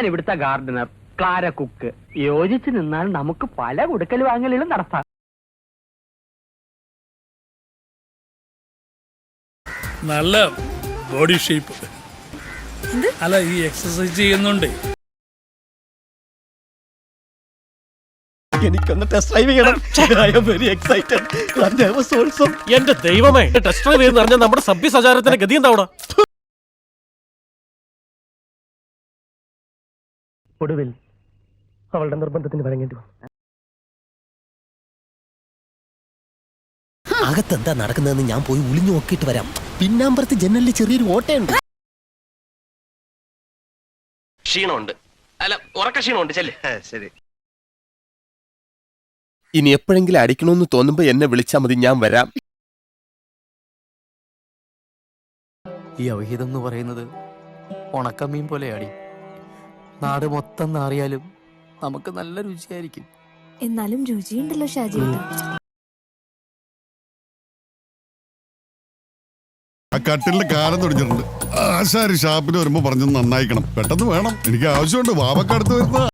ഞാൻ ഇവിടുത്തെ Gardner Clara cook. യോജിച്ച് നിന്നാൽ നമുക്ക് പല കൊടുക്കൽ വാങ്ങലുകളും നടത്താം. നല്ല ബോഡി ഷേപ്പ്. അല്ല, ഈ എക്സസൈസ് ചെയ്യുന്നുണ്ട്. എനിക്കൊന്ന് ടെസ്റ്റ് ഡ്രൈവ് ചെയ്യണം. I am very excited. Also എന്റെ ദൈവമേ, ടെസ്റ്റ് ഡ്രൈവ് എന്ന് പറഞ്ഞാൽ നമ്മുടെ സഭ്യസചാരത്തിന്റെ ഗതി എന്താവണം? ഒടുവിൽ അവളുടെ നിർബന്ധത്തിന് വഴങ്ങേണ്ടി വന്നു. അകത്തെന്താ നടക്കുന്നതെന്ന് ഞാൻ പോയി ഒളിഞ്ഞു നോക്കിയിട്ട് വരാം. പിന്നാമ്പറത്ത് ജനലിൽ ചെറിയൊരു ഓട്ടയുണ്ട്. ക്ഷീണമുണ്ട്. അല്ല, ഉറക്ക ക്ഷീണമുണ്ട്. ചെല്ലേ. ശരി. ഇനി എപ്പോഴെങ്കിലും അടിക്കണമെന്ന് തോന്നുമ്പോ എന്നെ വിളിച്ചാൽ മതി, ഞാൻ വരാം. ഈ അവഹിതം എന്ന് പറയുന്നത് ഉണക്കമീൻ പോലെയാടി. നാട് മൊത്തം നാറിയാലും നമുക്ക് നല്ല രുചിയായിരിക്കും. എന്നാലും രുചിയുണ്ടല്ലോ ഷാജി. ആ കട്ടിലിന്റെ കാലം തുടങ്ങിയിട്ടുണ്ട്. ആശാരി ഷാപ്പിൽ വരുമ്പോ പറഞ്ഞു നന്നായിക്കണം. പെട്ടെന്ന് വേണം, എനിക്ക് ആവശ്യമുണ്ട്. വാവക്കടുത്ത് വരുന്ന